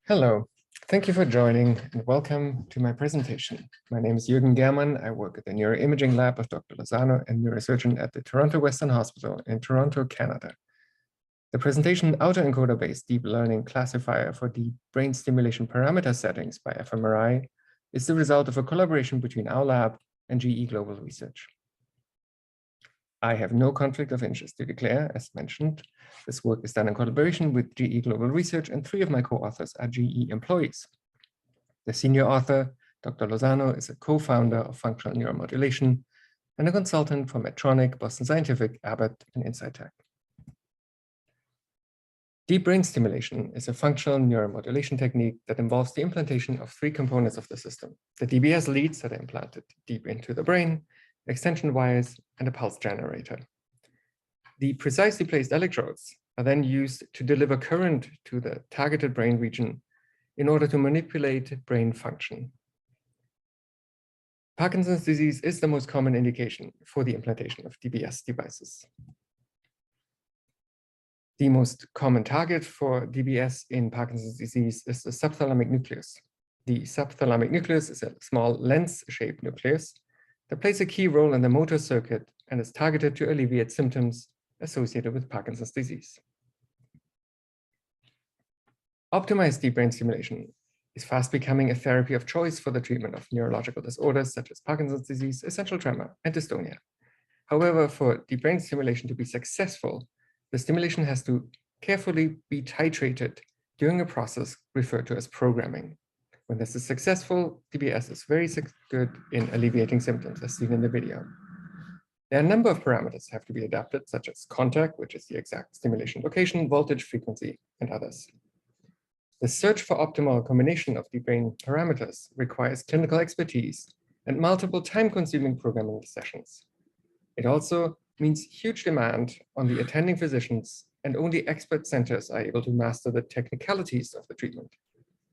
Hello, thank you for joining and welcome to my presentation. My name is Jürgen Germann. I work at the neuroimaging lab of Dr. Lozano and neurosurgeon at the Toronto Western Hospital in Toronto, Canada. The presentation Autoencoder-Based Deep Learning Classifier for Deep Brain Stimulation Parameter Settings by fMRI is the result of a collaboration between our lab and GE Global Research. I have no conflict of interest to declare, as mentioned. This work is done in collaboration with GE Global Research, and 3 of my co-authors are GE employees. The senior author, Dr. Lozano, is a co-founder of Functional Neuromodulation and a consultant for Medtronic, Boston Scientific, Abbott, and Insightec. Deep brain stimulation is a functional neuromodulation technique that involves the implantation of 3 components of the system: the DBS leads that are implanted deep into the brain, extension wires, and a pulse generator. The precisely placed electrodes are then used to deliver current to the targeted brain region in order to manipulate brain function. Parkinson's disease is the most common indication for the implantation of DBS devices. The most common target for DBS in Parkinson's disease is the subthalamic nucleus. The subthalamic nucleus is a small lens-shaped nucleus that plays a key role in the motor circuit and is targeted to alleviate symptoms associated with Parkinson's disease. Optimized deep brain stimulation is fast becoming a therapy of choice for the treatment of neurological disorders such as Parkinson's disease, essential tremor, and dystonia. However, for deep brain stimulation to be successful, the stimulation has to carefully be titrated during a process referred to as programming. When this is successful, DBS is very good in alleviating symptoms, as seen in the video. There are a number of parameters that have to be adapted, such as contact, which is the exact stimulation location, voltage, frequency, and others. The search for optimal combination of deep brain parameters requires clinical expertise and multiple time-consuming programming sessions. It also means huge demand on the attending physicians, and only expert centers are able to master the technicalities of the treatment.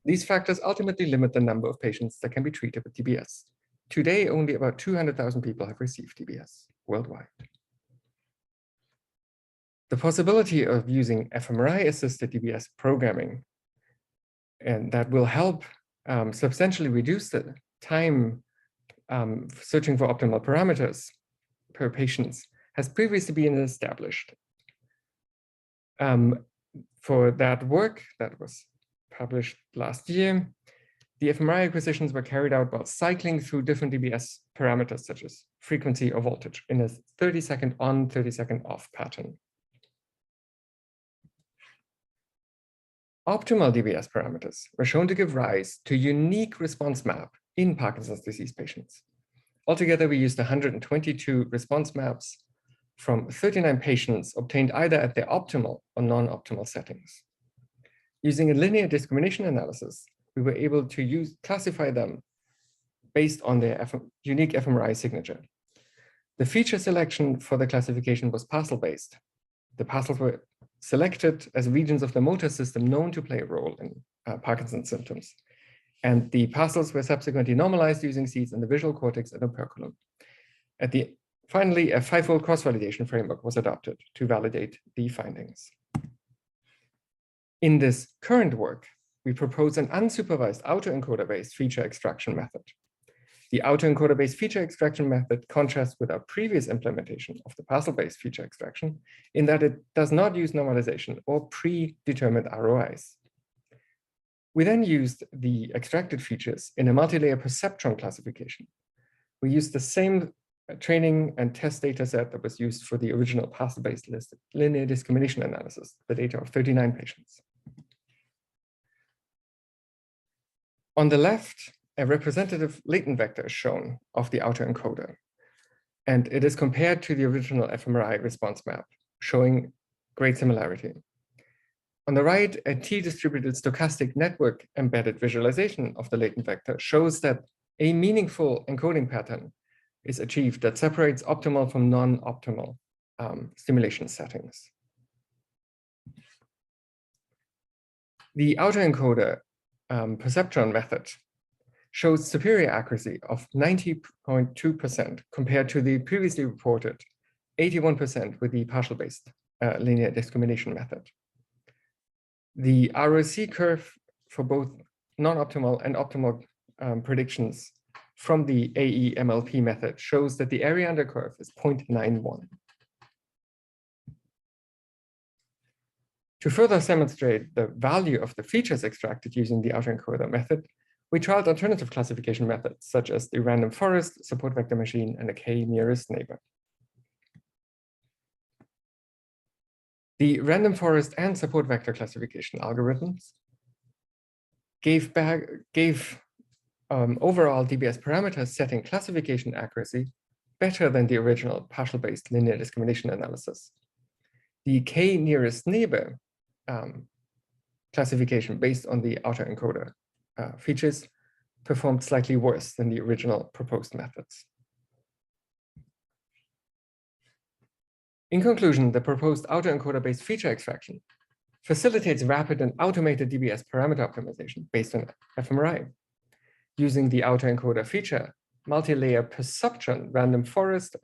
These factors ultimately limit the number of patients that can be treated with DBS. Today, only about 200,000 people have received DBS worldwide. The possibility of using fMRI-assisted DBS programming, and that will help substantially reduce the time searching for optimal parameters per patient, has previously been established. For that work that was published last year, the fMRI acquisitions were carried out while cycling through different DBS parameters such as frequency or voltage in a 30-second on, 30-second off pattern. Optimal DBS parameters were shown to give rise to a unique response map in Parkinson's disease patients. Altogether, we used 122 response maps from 39 patients obtained either at their optimal or non-optimal settings. Using a linear discrimination analysis, we were able to classify them based on their unique fMRI signature. The feature selection for the classification was parcel-based. The parcels were selected as regions of the motor system known to play a role in Parkinson's symptoms. And the parcels were subsequently normalized using seeds in the visual cortex and operculum. Finally, a 5-fold cross-validation framework was adopted to validate the findings. In this current work, we propose an unsupervised autoencoder-based feature extraction method. The autoencoder-based feature extraction method contrasts with our previous implementation of the parcel-based feature extraction in that it does not use normalization or predetermined ROIs. We then used the extracted features in a multilayer perceptron classification. We used the same training and test data set that was used for the original parcel-based linear discrimination analysis, the data of 39 patients. On the left, a representative latent vector is shown of the autoencoder, and it is compared to the original fMRI response map, showing great similarity. On the right, a T-distributed stochastic network embedded visualization of the latent vector shows that a meaningful encoding pattern is achieved that separates optimal from non-optimal stimulation settings. The autoencoder perceptron method shows superior accuracy of 90.2% compared to the previously reported 81% with the partial-based linear discrimination method. The ROC curve for both non-optimal and optimal predictions from the AE-MLP method shows that the area under curve is 0.91. To further demonstrate the value of the features extracted using the autoencoder method, we trialed alternative classification methods, such as the random forest, support vector machine, and a k-nearest neighbor. The random forest and support vector classification algorithms gave overall DBS parameter setting classification accuracy better than the original partial-based linear discrimination analysis. The k-nearest neighbor classification based on the autoencoder features performed slightly worse than the original proposed methods. In conclusion, the proposed autoencoder-based feature extraction facilitates rapid and automated DBS parameter optimization based on fMRI. Using the autoencoder feature, multilayer perceptron, random forest,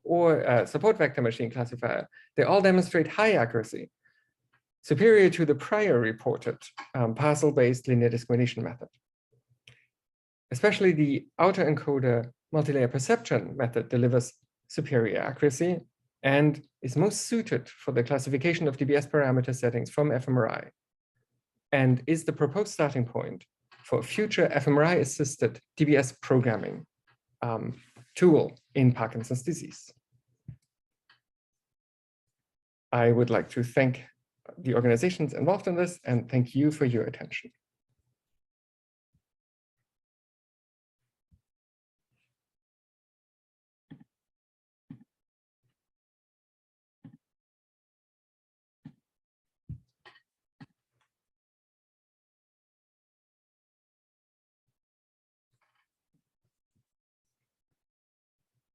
or support vector machine classifier, they all demonstrate high accuracy, superior to the prior reported parcel-based linear discrimination method. Especially the autoencoder multilayer perceptron method delivers superior accuracy and is most suited for the classification of DBS parameter settings from fMRI, and is the proposed starting point for a future fMRI-assisted DBS programming tool in Parkinson's disease. I would like to thank the organizations involved in this and thank you for your attention.